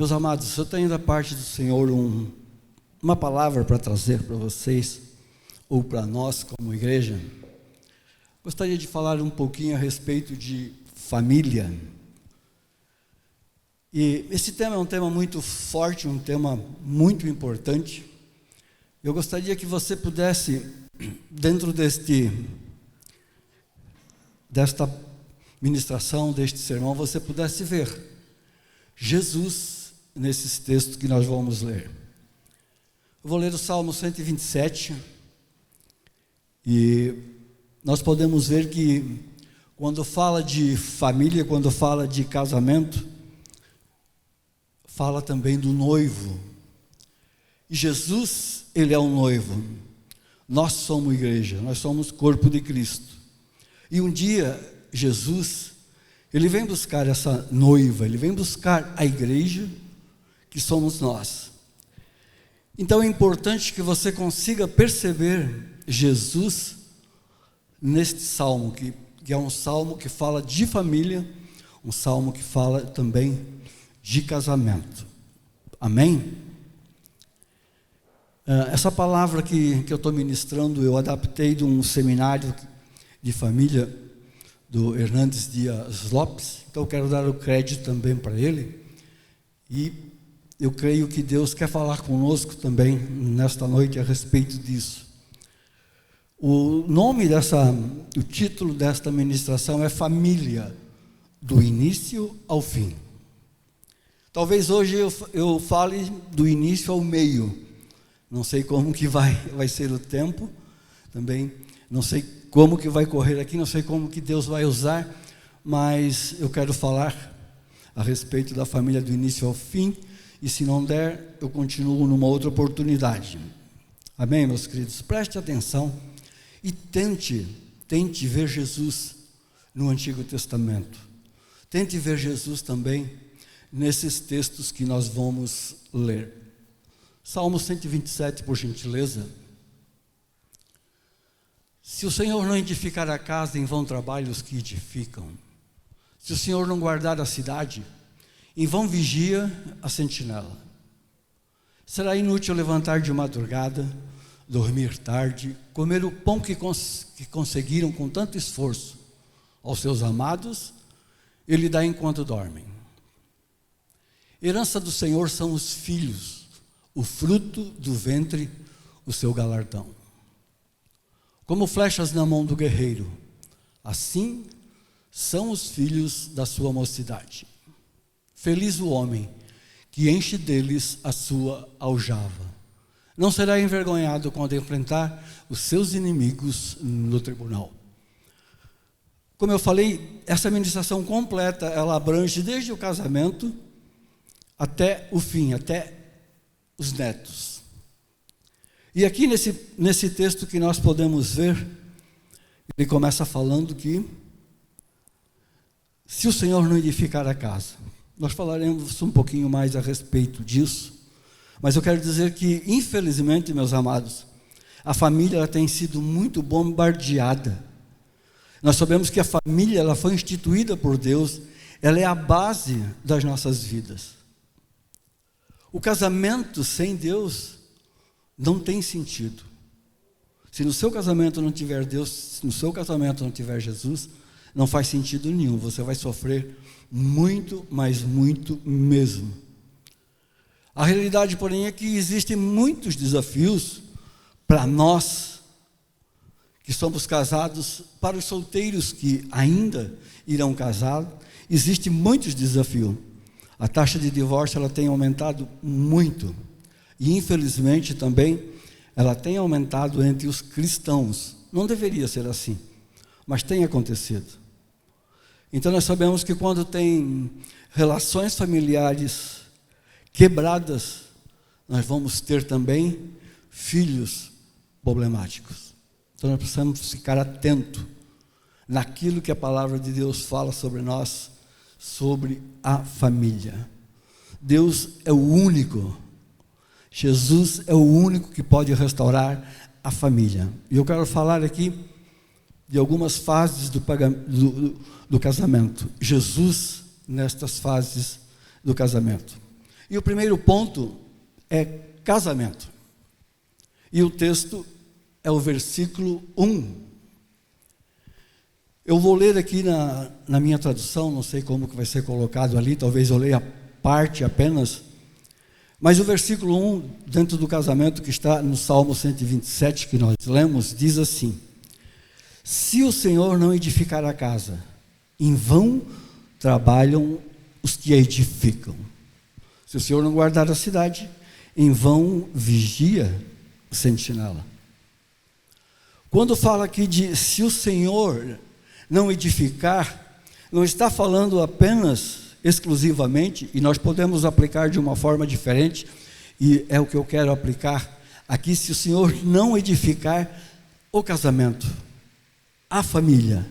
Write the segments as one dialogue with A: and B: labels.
A: Meus amados, eu tenho da parte do Senhor uma palavra para trazer para vocês, ou para nós como igreja. Gostaria de falar um pouquinho a respeito de família. E esse tema é um tema muito forte, um tema muito importante. Eu gostaria que você pudesse, dentro desta ministração, deste sermão, você pudesse ver Jesus nesses textos que nós vamos ler. Eu vou ler o Salmo 127, e nós podemos ver que quando fala de família, quando fala de casamento, fala também do noivo. E Jesus, ele é o noivo. Nós somos igreja, nós somos corpo de Cristo. E um dia, Jesus, ele vem buscar essa noiva, ele vem buscar a igreja, que somos nós. Então é importante que você consiga perceber Jesus neste salmo, que é um salmo que fala de família, um salmo que fala também de casamento. Amém? Essa palavra que eu estou ministrando, eu adaptei de um seminário de família do Hernandes Dias Lopes, então eu quero dar o crédito também para ele, e eu creio que Deus quer falar conosco também nesta noite a respeito disso. O título desta ministração é Família, do início ao fim. Talvez hoje eu fale do início ao meio. Não sei como que vai ser o tempo, também não sei como que vai correr aqui, não sei como que Deus vai usar, mas eu quero falar a respeito da família do início ao fim, e se não der, eu continuo numa outra oportunidade. Amém, meus queridos? Preste atenção e tente ver Jesus no Antigo Testamento. Tente ver Jesus também nesses textos que nós vamos ler. Salmo 127, por gentileza. Se o Senhor não edificar a casa, em vão trabalham os que edificam. Se o Senhor não guardar a cidade, em vão vigia a sentinela. Será inútil levantar de madrugada, dormir tarde, comer o pão que conseguiram com tanto esforço. Aos seus amados, Ele dá enquanto dormem. Herança do Senhor são os filhos, o fruto do ventre, o seu galardão. Como flechas na mão do guerreiro, assim são os filhos da sua mocidade. Feliz o homem que enche deles a sua aljava. Não será envergonhado quando enfrentar os seus inimigos no tribunal. Como eu falei, essa ministração completa, ela abrange desde o casamento até o fim, até os netos. E aqui nesse texto que nós podemos ver, ele começa falando que se o Senhor não edificar a casa, nós falaremos um pouquinho mais a respeito disso, mas eu quero dizer que, infelizmente, meus amados, a família ela tem sido muito bombardeada. Nós sabemos que a família ela foi instituída por Deus, ela é a base das nossas vidas. O casamento sem Deus não tem sentido. Se no seu casamento não tiver Deus, se no seu casamento não tiver Jesus, não faz sentido nenhum, você vai sofrer muito, mas muito mesmo. A realidade, porém, é que existem muitos desafios para nós que somos casados, para os solteiros que ainda irão casar, existem muitos desafios. A taxa de divórcio ela tem aumentado muito, e infelizmente também ela tem aumentado entre os cristãos. Não deveria ser assim, mas tem acontecido. Então nós sabemos que quando tem relações familiares quebradas, nós vamos ter também filhos problemáticos. Então nós precisamos ficar atentos naquilo que a palavra de Deus fala sobre nós, sobre a família. Deus é o único, Jesus é o único que pode restaurar a família. E eu quero falar aqui de algumas fases do casamento. Jesus nestas fases do casamento. E o primeiro ponto é casamento. E o texto é o versículo 1. Eu vou ler aqui na minha tradução, não sei como que vai ser colocado ali, talvez eu leia parte apenas. Mas o versículo 1, dentro do casamento, que está no Salmo 127, que nós lemos, diz assim: se o Senhor não edificar a casa, em vão trabalham os que a edificam. Se o Senhor não guardar a cidade, em vão vigia o sentinela. Quando fala aqui de se o Senhor não edificar, não está falando apenas, exclusivamente, e nós podemos aplicar de uma forma diferente, e é o que eu quero aplicar aqui: se o Senhor não edificar o casamento, a família,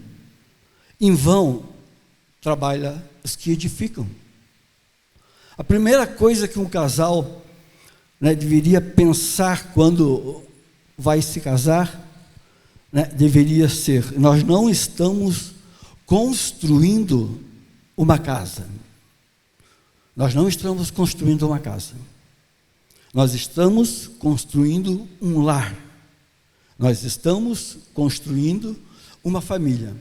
A: em vão trabalha os que edificam. A primeira coisa que um casal deveria pensar quando vai se casar, deveria ser: nós não estamos construindo uma casa. Nós não estamos construindo uma casa. Nós estamos construindo um lar. Nós estamos construindo uma família.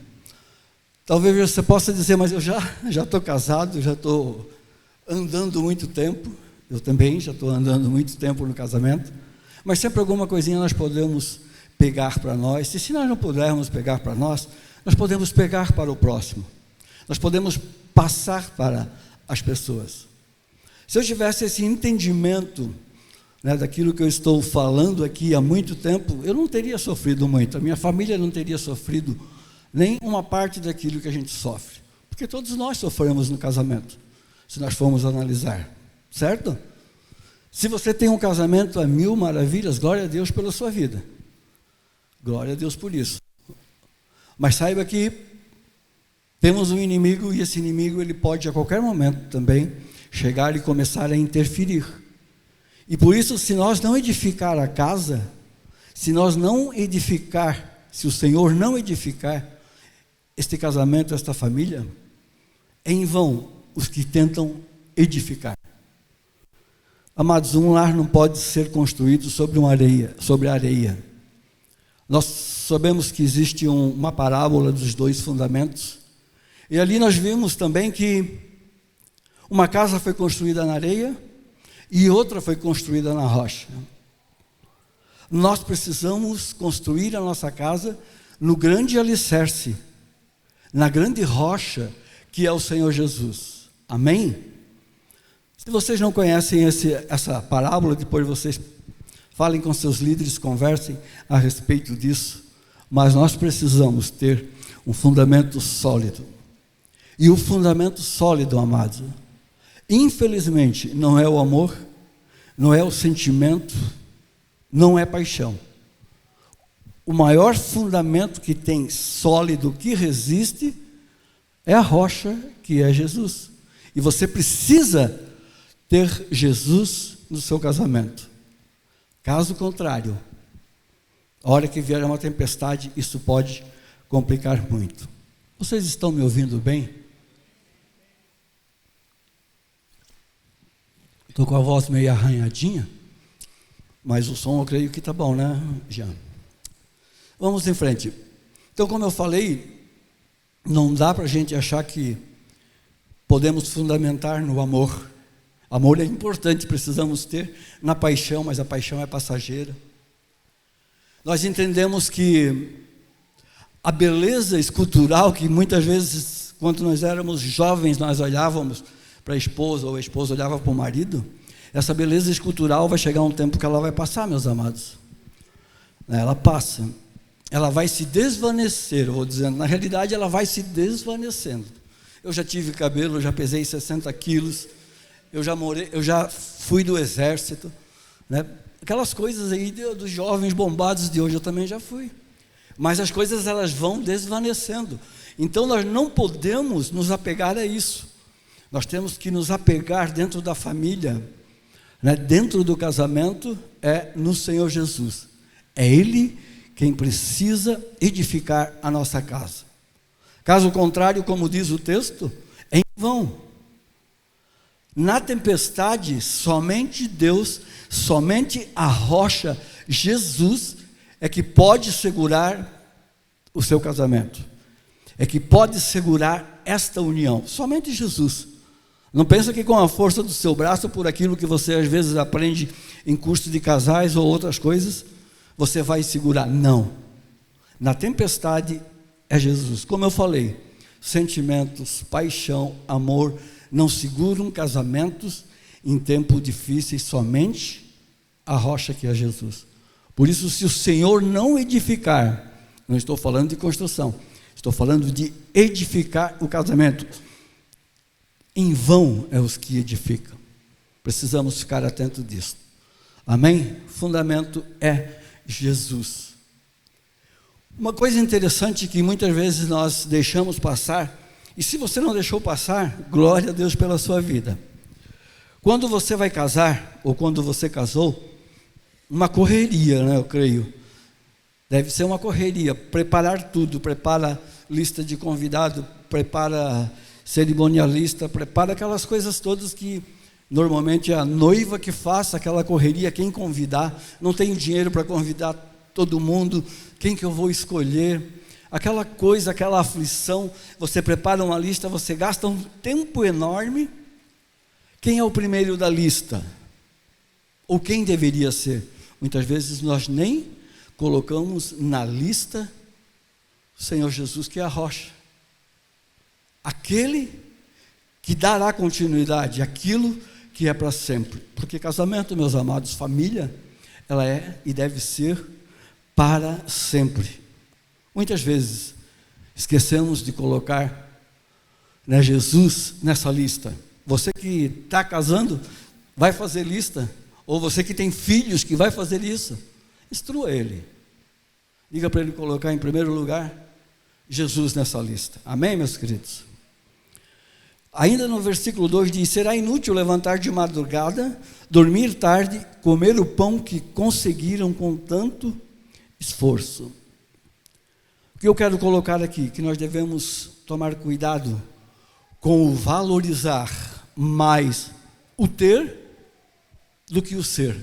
A: Talvez você possa dizer: mas eu já estou casado, já estou andando muito tempo. Eu também já estou andando muito tempo no casamento. Mas sempre alguma coisinha nós podemos pegar para nós. E se nós não pudermos pegar para nós podemos pegar para o próximo. Nós podemos passar para as pessoas. Se eu tivesse esse entendimento daquilo que eu estou falando aqui há muito tempo, eu não teria sofrido muito, a minha família não teria sofrido nem uma parte daquilo que a gente sofre, porque todos nós sofremos no casamento, se nós formos analisar, certo? Se você tem um casamento a mil maravilhas, glória a Deus pela sua vida, glória a Deus por isso. Mas saiba que temos um inimigo, e esse inimigo ele pode a qualquer momento também chegar e começar a interferir. E por isso, se nós não edificar a casa, se nós não edificar, se o Senhor não edificar este casamento, esta família, é em vão os que tentam edificar. Amados, um lar não pode ser construído sobre areia. Nós sabemos que existe uma parábola dos 2 fundamentos, e ali nós vimos também que uma casa foi construída na areia e outra foi construída na rocha. Nós precisamos construir a nossa casa no grande alicerce, na grande rocha que é o Senhor Jesus. Amém? Se vocês não conhecem essa parábola, depois vocês falem com seus líderes, conversem a respeito disso. Mas nós precisamos ter um fundamento sólido. E o fundamento sólido, amados, infelizmente, não é o amor, não é o sentimento, não é paixão. O maior fundamento que tem sólido, que resiste, é a rocha, que é Jesus. E você precisa ter Jesus no seu casamento. Caso contrário, a hora que vier uma tempestade, isso pode complicar muito. Vocês estão me ouvindo bem? Estou com a voz meio arranhadinha, mas o som eu creio que está bom, né, Jean? Vamos em frente. Então, como eu falei, não dá para a gente achar que podemos fundamentar no amor. Amor é importante, precisamos ter na paixão, mas a paixão é passageira. Nós entendemos que a beleza escultural, que muitas vezes, quando nós éramos jovens, nós olhávamos para a esposa, ou a esposa olhava para o marido, essa beleza escultural vai chegar um tempo que ela vai passar, meus amados. Ela passa, ela vai se desvanecer, eu vou dizendo, na realidade ela vai se desvanecendo. Eu já tive cabelo, eu já pesei 60 quilos, eu já fui do exército, aquelas coisas aí dos jovens bombados de hoje, eu também já fui. Mas as coisas elas vão desvanecendo. Então nós não podemos nos apegar a isso. Nós temos que nos apegar dentro da família, dentro do casamento, no Senhor Jesus. É Ele quem precisa edificar a nossa casa. Caso contrário, como diz o texto, é em vão. Na tempestade, somente Deus, somente a rocha, Jesus, é que pode segurar o seu casamento, é que pode segurar esta união, somente Jesus. Não pensa que com a força do seu braço, por aquilo que você às vezes aprende em curso de casais ou outras coisas, você vai segurar. Não. Na tempestade é Jesus. Como eu falei, sentimentos, paixão, amor, não seguram casamentos em tempos difíceis, somente a rocha que é Jesus. Por isso, se o Senhor não edificar, não estou falando de construção, estou falando de edificar o casamento, em vão é os que edificam. Precisamos ficar atentos disso. Amém? O fundamento é Jesus. Uma coisa interessante que muitas vezes nós deixamos passar, e se você não deixou passar, glória a Deus pela sua vida. Quando você vai casar, ou quando você casou, uma correria, né, eu creio. Deve ser uma correria, preparar tudo, prepara lista de convidado, prepara cerimonialista, prepara aquelas coisas todas que normalmente é a noiva que faz aquela correria, quem convidar, não tenho dinheiro para convidar todo mundo, quem que eu vou escolher, aquela coisa, aquela aflição, você prepara uma lista, você gasta um tempo enorme, quem é o primeiro da lista? Ou quem deveria ser? Muitas vezes nós nem colocamos na lista o Senhor Jesus, que é a rocha, aquele que dará continuidade, aquilo que é para sempre, porque casamento, meus amados, família, ela é e deve ser para sempre. Muitas vezes esquecemos de colocar, né, Jesus nessa lista. Você que está casando, vai fazer lista, ou você que tem filhos que vai fazer isso, instrua ele, diga para ele colocar em primeiro lugar Jesus nessa lista. Amém, meus queridos? Ainda no versículo 2 diz: será inútil levantar de madrugada, dormir tarde, comer o pão que conseguiram com tanto esforço. O que eu quero colocar aqui, que nós devemos tomar cuidado com o valorizar mais o ter do que o ser.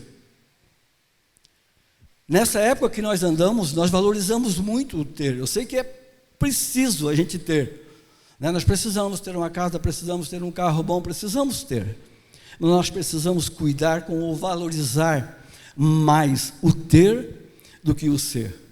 A: Nessa época que nós andamos, nós valorizamos muito o ter. Eu sei que é preciso a gente ter, né? Nós precisamos ter uma casa, precisamos ter um carro bom, precisamos ter. Mas nós precisamos cuidar com o valorizar mais o ter do que o ser.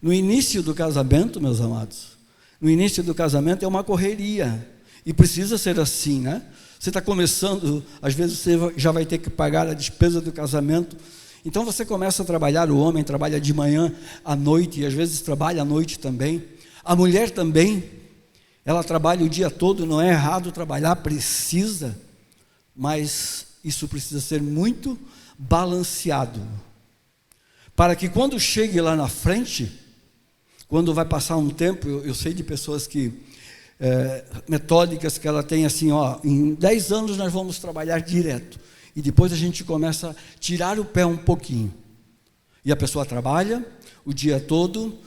A: No início do casamento, meus amados, no início do casamento é uma correria, e precisa ser assim, né? Você está começando, às vezes você já vai ter que pagar a despesa do casamento, então você começa a trabalhar, o homem trabalha de manhã à noite, e às vezes trabalha à noite também, a mulher também, ela trabalha o dia todo, não é errado trabalhar, precisa, mas isso precisa ser muito balanceado, para que quando chegue lá na frente, quando vai passar um tempo, eu sei de pessoas que, metódicas que ela tem assim, em 10 anos nós vamos trabalhar direto, e depois a gente começa a tirar o pé um pouquinho, e a pessoa trabalha o dia todo,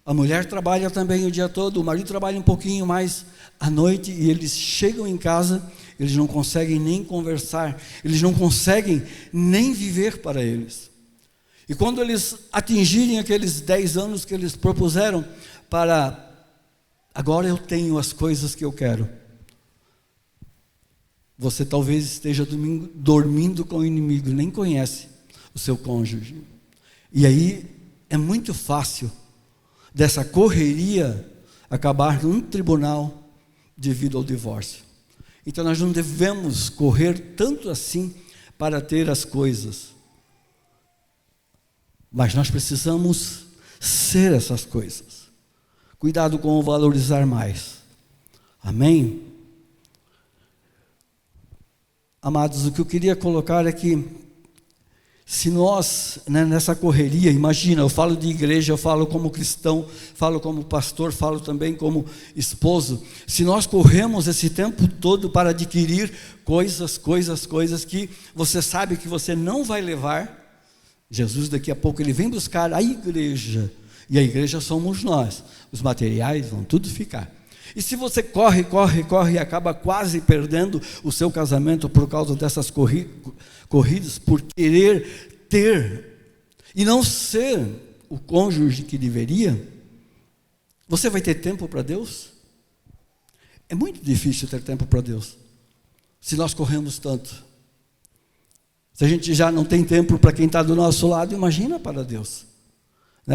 A: a mulher trabalha também o dia todo, o marido trabalha um pouquinho mais à noite, e eles chegam em casa, eles não conseguem nem conversar, eles não conseguem nem viver para eles. E quando eles atingirem aqueles 10 anos que eles propuseram para, agora eu tenho as coisas que eu quero, você talvez esteja dormindo com o inimigo, nem conhece o seu cônjuge. E aí é muito fácil dessa correria acabar num tribunal devido ao divórcio. Então nós não devemos correr tanto assim para ter as coisas, mas nós precisamos ser essas coisas. Cuidado com o valorizar mais. Amém? Amados, o que eu queria colocar é que, se nós, né, nessa correria, imagina, eu falo de igreja, eu falo como cristão, falo como pastor, falo também como esposo, se nós corremos esse tempo todo para adquirir coisas que você sabe que você não vai levar, Jesus daqui a pouco ele vem buscar a igreja, e a igreja somos nós, os materiais vão tudo ficar, E se você corre e acaba quase perdendo o seu casamento por causa dessas corridas, por querer ter e não ser o cônjuge que deveria, você vai ter tempo para Deus? É muito difícil ter tempo para Deus, se nós corremos tanto. Se a gente já não tem tempo para quem está do nosso lado, imagina para Deus.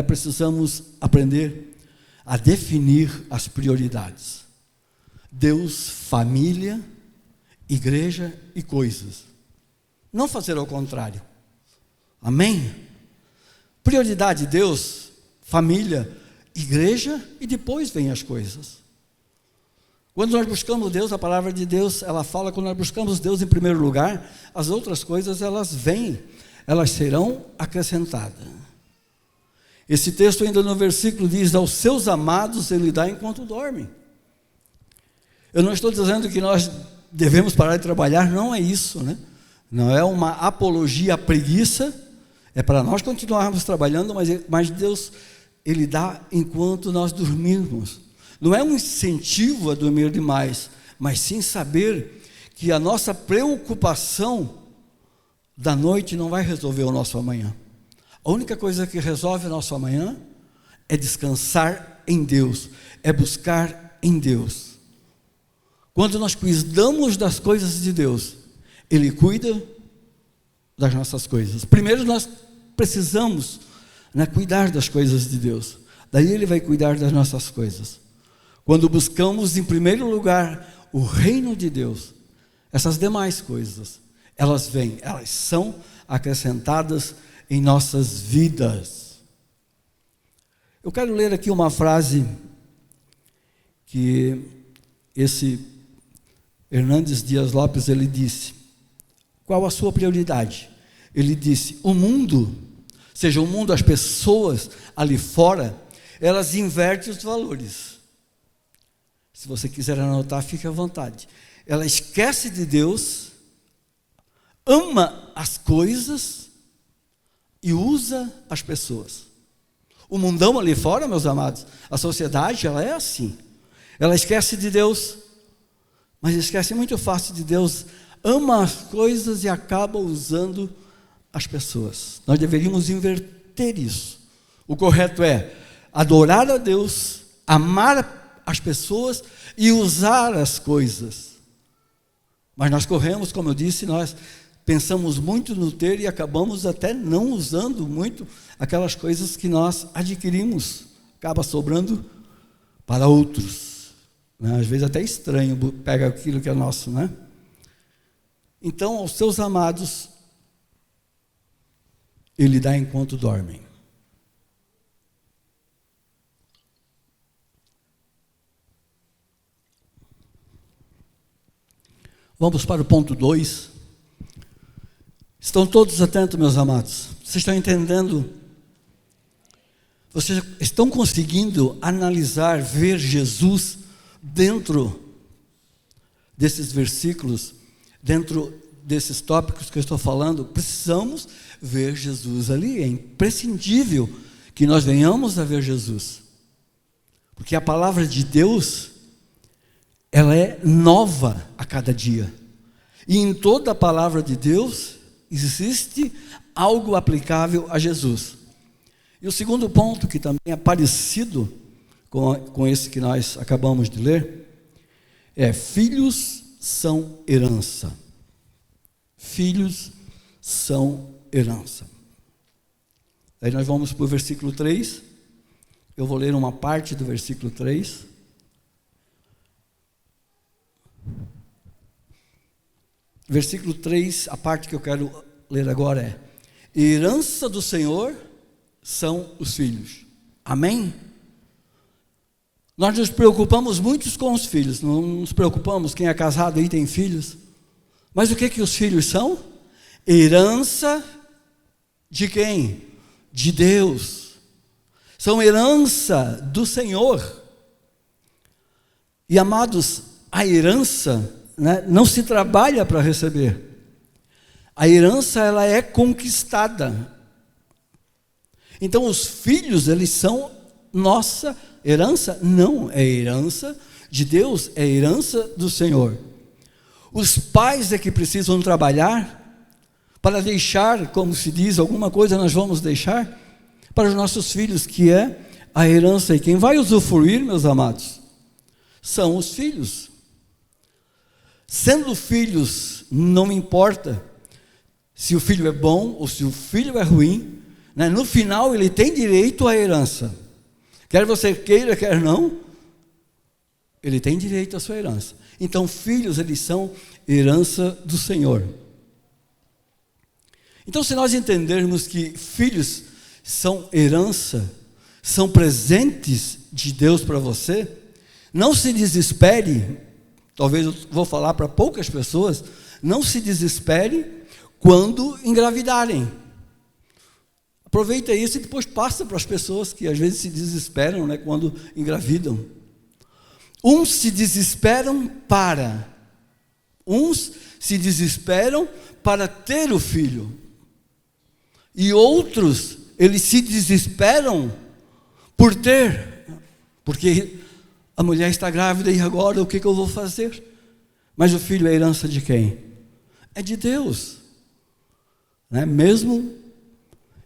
A: Precisamos aprender a definir as prioridades. Deus, família, igreja e coisas. Não fazer ao contrário. Amém? Prioridade Deus, família, igreja e depois vem as coisas. Quando nós buscamos Deus, a palavra de Deus, ela fala, quando nós buscamos Deus em primeiro lugar, as outras coisas elas vêm, elas serão acrescentadas. Esse texto ainda no versículo diz, aos seus amados ele dá enquanto dorme. Eu não estou dizendo que nós devemos parar de trabalhar, não é isso, Não é uma apologia à preguiça, é para nós continuarmos trabalhando, mas Deus, ele dá enquanto nós dormirmos. Não é um incentivo a dormir demais, mas sim saber que a nossa preocupação da noite não vai resolver o nosso amanhã. A única coisa que resolve o nosso amanhã é descansar em Deus, é buscar em Deus. Quando nós cuidamos das coisas de Deus, Ele cuida das nossas coisas. Primeiro nós precisamos cuidar das coisas de Deus, daí Ele vai cuidar das nossas coisas. Quando buscamos em primeiro lugar o reino de Deus, essas demais coisas, elas vêm, elas são acrescentadas em nossas vidas. Eu quero ler aqui uma frase que esse Hernandes Dias Lopes, ele disse. Qual a sua prioridade? Ele disse, o mundo, seja o mundo, as pessoas ali fora, elas invertem os valores. Se você quiser anotar, fique à vontade. Ela esquece de Deus, ama as coisas e usa as pessoas. O mundão ali fora, meus amados, a sociedade, ela é assim. Ela esquece de Deus, mas esquece muito fácil de Deus, ama as coisas e acaba usando as pessoas. Nós deveríamos inverter isso. O correto é adorar a Deus, amar as pessoas e usar as coisas. Mas nós corremos, como eu disse, nós pensamos muito no ter e acabamos até não usando muito aquelas coisas que nós adquirimos. Acaba sobrando para outros. Às vezes até estranho, pega aquilo que é nosso, Então, aos seus amados, Ele dá enquanto dormem. Vamos para o ponto 2. Estão todos atentos, meus amados? Vocês estão entendendo? Vocês estão conseguindo analisar, ver Jesus dentro desses versículos, dentro desses tópicos que eu estou falando? Precisamos ver Jesus ali. É imprescindível que nós venhamos a ver Jesus. Porque a palavra de Deus, ela é nova a cada dia. E em toda a palavra de Deus existe algo aplicável a Jesus. E o segundo ponto, que também é parecido com esse que nós acabamos de ler, é: filhos são herança. Filhos são herança. Aí nós vamos para o versículo 3. Eu vou ler uma parte do versículo 3. Versículo 3, a parte que eu quero ler agora é: herança do Senhor são os filhos. Amém? Nós nos preocupamos muito com os filhos, não nos preocupamos, quem é casado aí tem filhos. Mas o que os filhos são? Herança de quem? De Deus. São herança do Senhor. E amados, a herança não se trabalha para receber. A herança, ela é conquistada. Então os filhos, eles são nossa herança? Não, é herança de Deus, é herança do Senhor. Os pais é que precisam trabalhar para deixar, como se diz, alguma coisa nós vamos deixar para os nossos filhos, que é a herança. E quem vai usufruir, meus amados, são os filhos. Sendo filhos, não importa se o filho é bom ou se o filho é ruim, né? No final ele tem direito à herança. Quer você queira, quer não, ele tem direito à sua herança. Então, filhos, eles são herança do Senhor. Então, se nós entendermos que filhos são herança, são presentes de Deus para você, não se desespere. Talvez eu vou falar para poucas pessoas, não se desespere quando engravidarem. Aproveita isso e depois passa para as pessoas que às vezes se desesperam, né, quando engravidam. Uns se desesperam para ter o filho. E outros, eles se desesperam por ter, porque a mulher está grávida e agora o que eu vou fazer? Mas o filho é herança de quem? É de Deus, né? Mesmo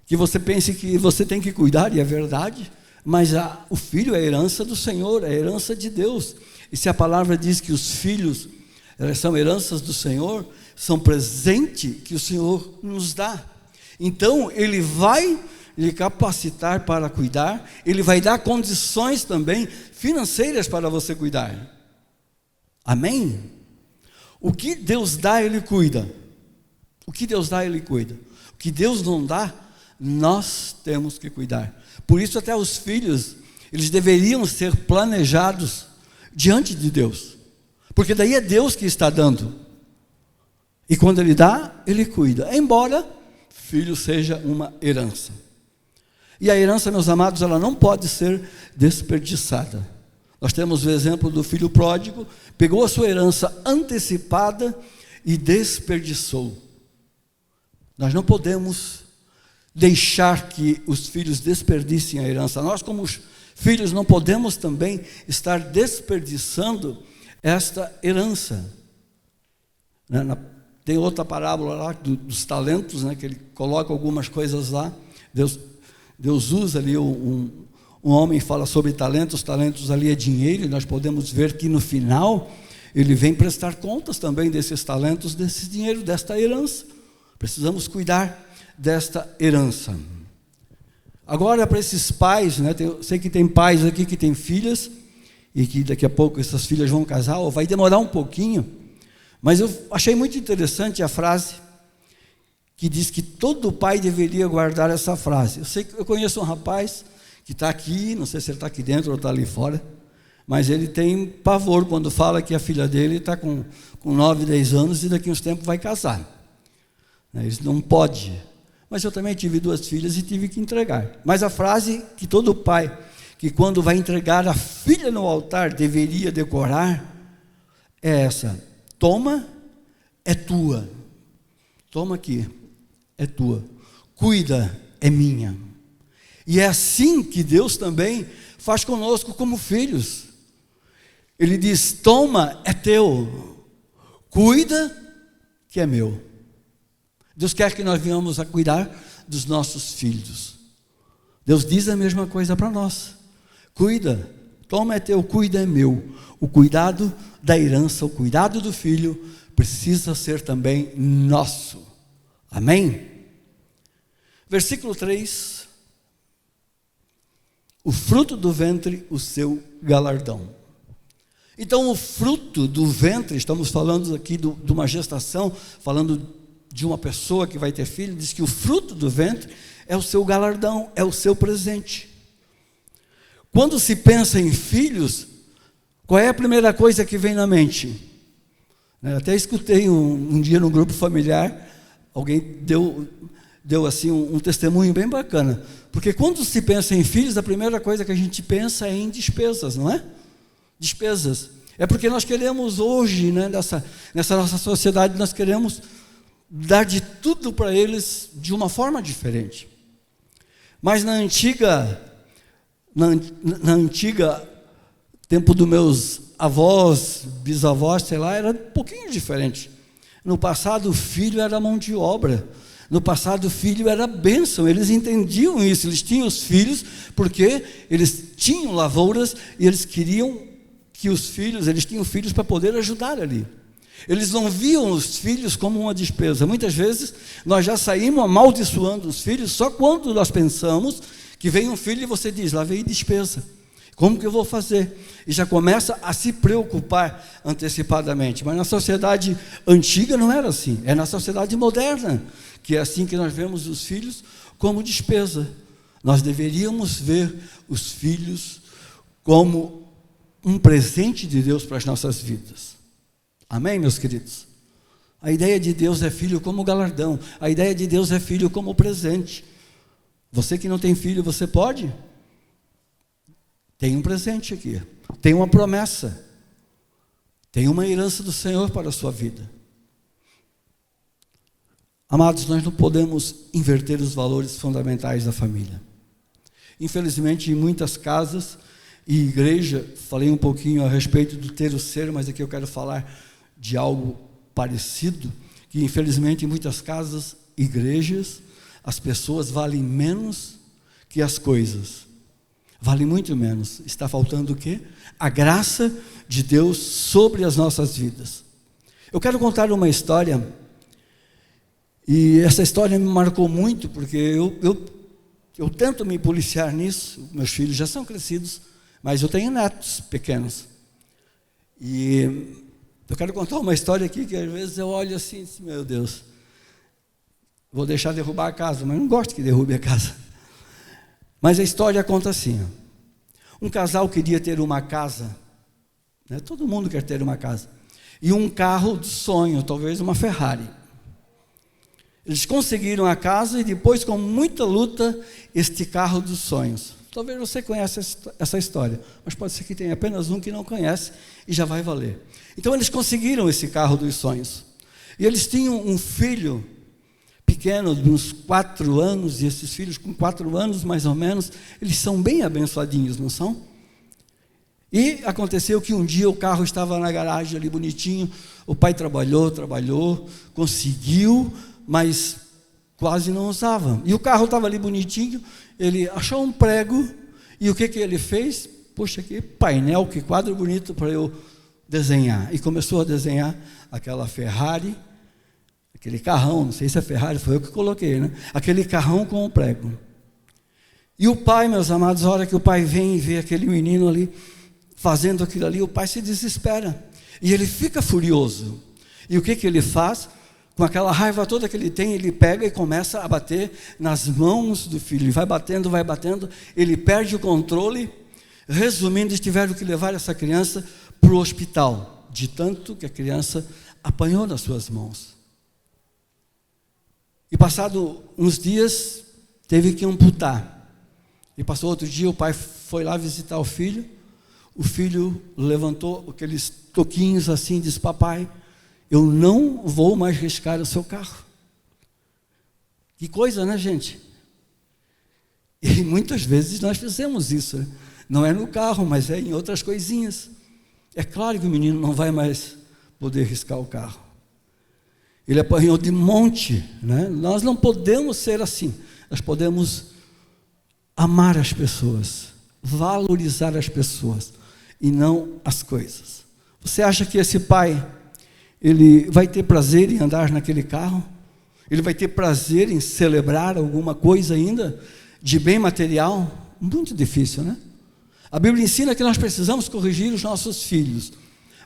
A: que você pense que você tem que cuidar, e é verdade, mas o filho é herança do Senhor, é herança de Deus. E se a palavra diz que os filhos são heranças do Senhor, são presente que o Senhor nos dá. Então Ele vai lhe capacitar para cuidar, Ele vai dar condições também financeiras para você cuidar. Amém? O que Deus dá, Ele cuida. O que Deus dá, Ele cuida. O que Deus não dá, nós temos que cuidar. Por isso até os filhos, eles deveriam ser planejados diante de Deus. Porque daí é Deus que está dando. E quando Ele dá, Ele cuida. Embora filho seja uma herança. E a herança, meus amados, ela não pode ser desperdiçada. Nós temos o exemplo do filho pródigo, pegou a sua herança antecipada e desperdiçou. Nós não podemos deixar que os filhos desperdicem a herança. Nós, como filhos, não podemos também estar desperdiçando esta herança. Tem outra parábola lá dos talentos, né, que ele coloca algumas coisas lá. Deus usa ali um homem fala sobre talentos. Talentos ali é dinheiro, e nós podemos ver que no final Ele vem prestar contas também desses talentos, desse dinheiro, desta herança. Precisamos cuidar desta herança. Agora, para esses pais, né, eu sei que tem pais aqui que têm filhas, e que daqui a pouco essas filhas vão casar, ou vai demorar um pouquinho, mas eu achei muito interessante a frase que diz que todo pai deveria guardar essa frase. Eu conheço um rapaz que está aqui, não sei se ele está aqui dentro ou está ali fora, mas ele tem pavor quando fala que a filha dele está com 9, 10 anos e daqui a uns tempos vai casar. Isso não pode. Mas eu também tive 2 filhas e tive que entregar. Mas a frase que todo pai, que quando vai entregar a filha no altar, deveria decorar, é essa: toma, é tua. Toma aqui, é tua. Cuida, é minha. E é assim que Deus também faz conosco como filhos. Ele diz: toma, é teu. Cuida, que é meu. Deus quer que nós venhamos a cuidar dos nossos filhos. Deus diz a mesma coisa para nós. Cuida, toma é teu, cuida é meu. O cuidado da herança, o cuidado do filho precisa ser também nosso. Amém? Versículo 3. O fruto do ventre, o seu galardão. Então, o fruto do ventre, estamos falando aqui de uma gestação, falando de uma pessoa que vai ter filho, diz que o fruto do ventre é o seu galardão, é o seu presente. Quando se pensa em filhos, qual é a primeira coisa que vem na mente? Até escutei um dia no grupo familiar, alguém deu assim um testemunho bem bacana, porque quando se pensa em filhos, a primeira coisa que a gente pensa é em despesas, não é? Despesas. É porque nós queremos hoje, né, nessa nossa sociedade, nós queremos dar de tudo para eles de uma forma diferente. Mas na antiga tempo dos meus avós, bisavós, sei lá, era um pouquinho diferente. No passado, o filho era mão de obra. No passado, o filho era bênção. Eles entendiam isso. Eles tinham os filhos porque eles tinham lavouras e eles queriam que eles tinham filhos para poder ajudar ali. Eles não viam os filhos como uma despesa. Muitas vezes, nós já saímos amaldiçoando os filhos só quando nós pensamos que vem um filho e você diz, lá veio despesa. Como que eu vou fazer? E já começa a se preocupar antecipadamente. Mas na sociedade antiga não era assim. É na sociedade moderna que é assim que nós vemos os filhos como despesa. Nós deveríamos ver os filhos como um presente de Deus para as nossas vidas. Amém, meus queridos? A ideia de Deus é filho como galardão. A ideia de Deus é filho como presente. Você que não tem filho, você pode? Tem um presente aqui, tem uma promessa, tem uma herança do Senhor para a sua vida. Amados, nós não podemos inverter os valores fundamentais da família. Infelizmente, em muitas casas e igreja, falei um pouquinho a respeito do ter o ser, mas aqui eu quero falar de algo parecido, que infelizmente em muitas casas, igrejas, as pessoas valem menos que as coisas. Vale muito menos. Está faltando o quê? A graça de Deus sobre as nossas vidas. Eu quero contar uma história, e essa história me marcou muito, porque eu tento me policiar nisso. Meus filhos já são crescidos, mas eu tenho netos pequenos. E eu quero contar uma história aqui, que às vezes eu olho assim, meu Deus, vou deixar derrubar a casa, mas não gosto que derrube a casa. Mas a história conta assim, um casal queria ter uma casa, né? Todo mundo quer ter uma casa, e um carro de sonho, talvez uma Ferrari. Eles conseguiram a casa e depois, com muita luta, este carro dos sonhos. Talvez você conheça essa história, mas pode ser que tenha apenas um que não conhece e já vai valer. Então eles conseguiram esse carro dos sonhos, e eles tinham um filho pequeno, de uns 4 anos, e esses filhos com 4 anos mais ou menos, eles são bem abençoadinhos, não são? E aconteceu que um dia o carro estava na garagem ali bonitinho, o pai trabalhou, conseguiu, mas quase não usava. E o carro estava ali bonitinho, ele achou um prego, e o que ele fez? Puxa, que painel, que quadro bonito para eu desenhar. E começou a desenhar aquela Ferrari, aquele carrão, não sei se é Ferrari, foi eu que coloquei, né? Aquele carrão com o prego. E o pai, meus amados, a hora que o pai vem e vê aquele menino ali, fazendo aquilo ali, o pai se desespera. E ele fica furioso. E o que ele faz? Com aquela raiva toda que ele tem, ele pega e começa a bater nas mãos do filho. Ele vai batendo, ele perde o controle. Resumindo, eles tiveram que levar essa criança para o hospital, de tanto que a criança apanhou nas suas mãos. E passado uns dias, teve que amputar. E passou outro dia, o pai foi lá visitar o filho levantou aqueles toquinhos assim e disse, papai, eu não vou mais riscar o seu carro. Que coisa, né, gente? E muitas vezes nós fizemos isso, né? Não é no carro, mas é em outras coisinhas. É claro que o menino não vai mais poder riscar o carro. Ele apanhou de monte, né? Nós não podemos ser assim. Nós podemos amar as pessoas, valorizar as pessoas e não as coisas. Você acha que esse pai, ele vai ter prazer em andar naquele carro? Ele vai ter prazer em celebrar alguma coisa ainda de bem material? Muito difícil, né? A Bíblia ensina que nós precisamos corrigir os nossos filhos,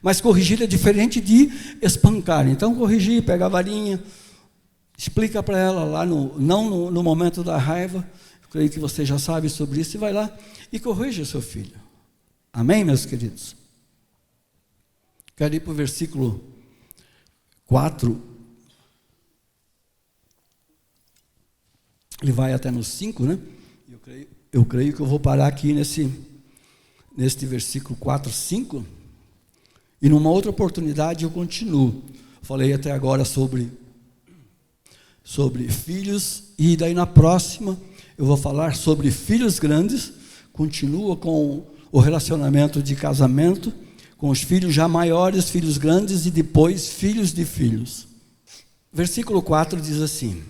A: mas corrigir é diferente de espancar. Então corrigir, pega a varinha, explica para ela lá, não no momento da raiva, eu creio que você já sabe sobre isso, e vai lá e corrige o seu filho. Amém, meus queridos? Quero ir para o versículo 4, ele vai até no 5, né? Eu creio que eu vou parar aqui neste versículo 4, 5, e numa outra oportunidade eu continuo. Falei até agora sobre filhos, e daí na próxima eu vou falar sobre filhos grandes, continua com o relacionamento de casamento com os filhos já maiores, filhos grandes e depois filhos de filhos. Versículo 4 diz assim: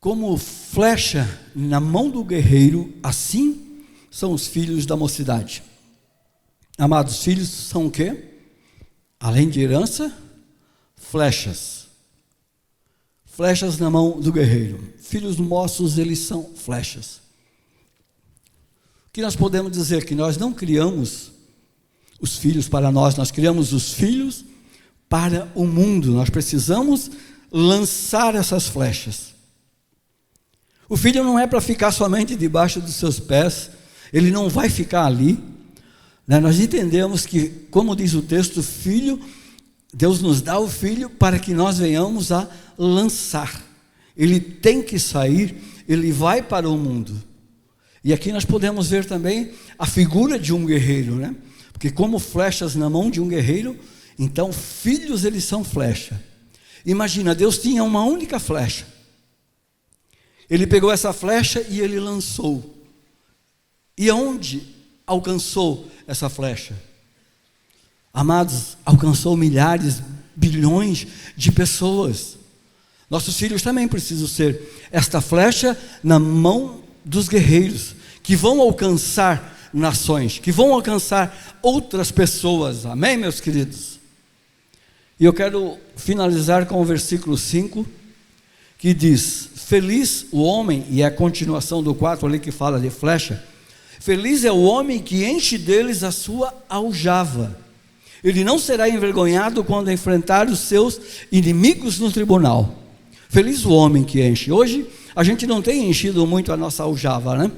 A: como flecha na mão do guerreiro, assim são os filhos da mocidade. Amados, filhos são o quê? Além de herança, flechas. Flechas na mão do guerreiro. Filhos moços, eles são flechas. O que nós podemos dizer? Que nós não criamos os filhos para nós, nós criamos os filhos para o mundo. Nós precisamos lançar essas flechas. O filho não é para ficar somente debaixo dos seus pés, ele não vai ficar ali. Nós entendemos que, como diz o texto, filho, Deus nos dá o filho para que nós venhamos a lançar. Ele tem que sair, ele vai para o mundo. E aqui nós podemos ver também a figura de um guerreiro, né? Porque como flechas na mão de um guerreiro, então filhos eles são flecha. Imagina, Deus tinha uma única flecha. Ele pegou essa flecha e ele lançou. E aonde alcançou essa flecha? Amados, alcançou milhares, bilhões de pessoas. Nossos filhos também precisam ser esta flecha na mão dos guerreiros, que vão alcançar nações, que vão alcançar outras pessoas. Amém, meus queridos? E eu quero finalizar com o versículo 5, que diz: feliz o homem, e é a continuação do 4 ali que fala de flecha. Feliz é o homem que enche deles a sua aljava. Ele não será envergonhado quando enfrentar os seus inimigos no tribunal. Feliz o homem que enche. Hoje a gente não tem enchido muito a nossa aljava, né?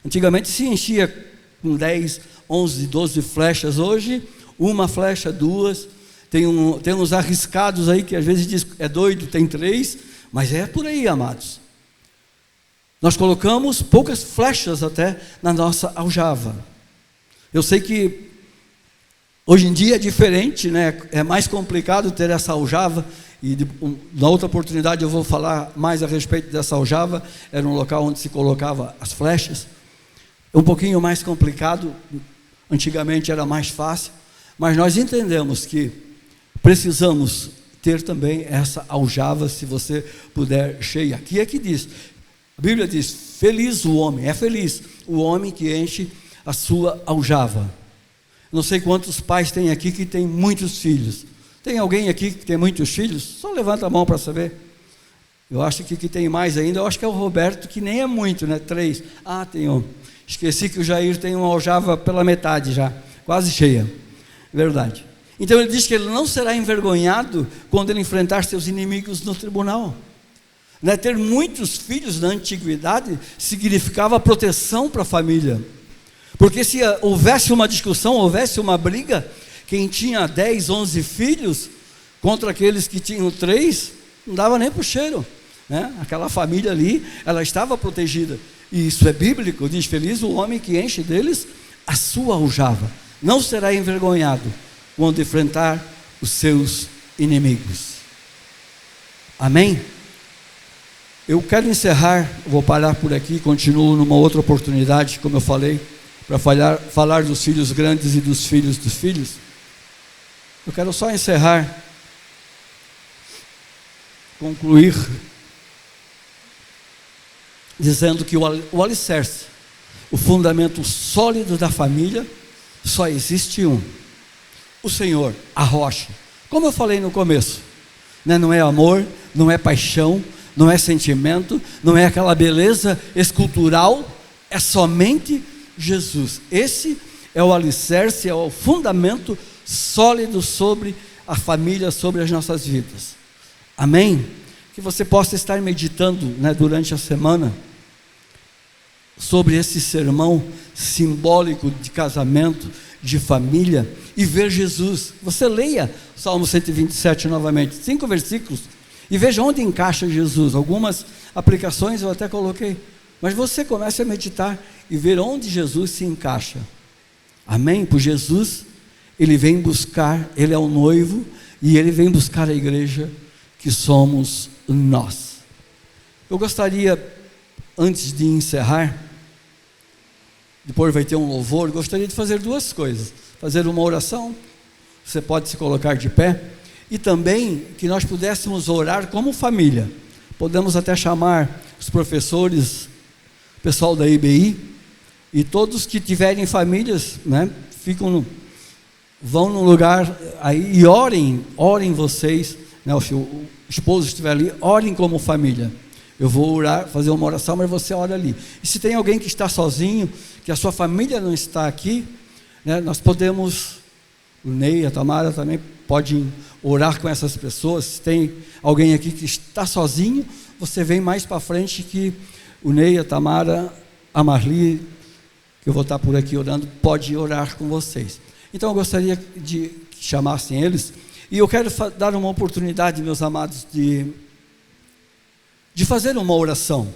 A: Antigamente se enchia com 10, 11, 12 flechas. Hoje uma flecha, duas. Tem uns arriscados aí que às vezes diz é doido, tem 3, mas é por aí, amados. Nós colocamos poucas flechas até na nossa aljava. Eu sei que hoje em dia é diferente, né? É mais complicado ter essa aljava. E na outra oportunidade eu vou falar mais a respeito dessa aljava. Era um local onde se colocava as flechas. É um pouquinho mais complicado. Antigamente era mais fácil. Mas nós entendemos que precisamos ter também essa aljava, se você puder, cheia. Aqui é que diz, a Bíblia diz, feliz o homem, é feliz o homem que enche a sua aljava. Não sei quantos pais tem aqui que tem muitos filhos. Tem alguém aqui que tem muitos filhos? Só levanta a mão para saber. Eu acho que tem mais ainda, eu acho que é o Roberto, que nem é muito, né? 3. Ah, tem um. Esqueci que o Jair tem uma aljava pela metade já, quase cheia. Verdade. Então ele diz que ele não será envergonhado quando ele enfrentar seus inimigos no tribunal. Né? Ter muitos filhos na antiguidade significava proteção para a família. Porque se houvesse uma discussão, houvesse uma briga, quem tinha 10, 11 filhos contra aqueles que tinham 3, não dava nem para o cheiro, né? Aquela família ali, ela estava protegida. E isso é bíblico, diz, feliz o homem que enche deles a sua aljava. Não será envergonhado quando enfrentar os seus inimigos. Amém? Eu quero encerrar, vou parar por aqui, continuo numa outra oportunidade, como eu falei, para falar dos filhos grandes e dos filhos dos filhos. Eu quero só encerrar, concluir, dizendo que o alicerce, o fundamento sólido da família, só existe um: o Senhor, a rocha. Como eu falei no começo, né? Não é amor, não é paixão, não é sentimento, não é aquela beleza escultural, é somente Jesus. Esse é o alicerce, é o fundamento sólido sobre a família, sobre as nossas vidas. Amém? Que você possa estar meditando, né, durante a semana sobre esse sermão simbólico de casamento, de família, e ver Jesus. Você leia Salmo 127 novamente, 5 versículos, e veja onde encaixa Jesus. Algumas aplicações eu até coloquei, mas você comece a meditar e ver onde Jesus se encaixa. Amém? Por Jesus, Ele vem buscar, Ele é o noivo, e Ele vem buscar a igreja que somos nós. Eu gostaria, antes de encerrar, depois vai ter um louvor. Gostaria de fazer duas coisas: fazer uma oração, você pode se colocar de pé, e também que nós pudéssemos orar como família. Podemos até chamar os professores, o pessoal da IBI, e todos que tiverem famílias, né, vão num lugar aí e orem vocês, né, se o esposo estiver ali, orem como família. Eu vou orar, fazer uma oração, mas você ora ali. E se tem alguém que está sozinho, que a sua família não está aqui, né, nós podemos, o Ney, a Tamara também podem orar com essas pessoas. Se tem alguém aqui que está sozinho, você vem mais para frente, que o Ney, a Tamara, a Marli, que eu vou estar por aqui orando, pode orar com vocês. Então eu gostaria de que chamassem eles, e eu quero dar uma oportunidade, meus amados, de fazer uma oração.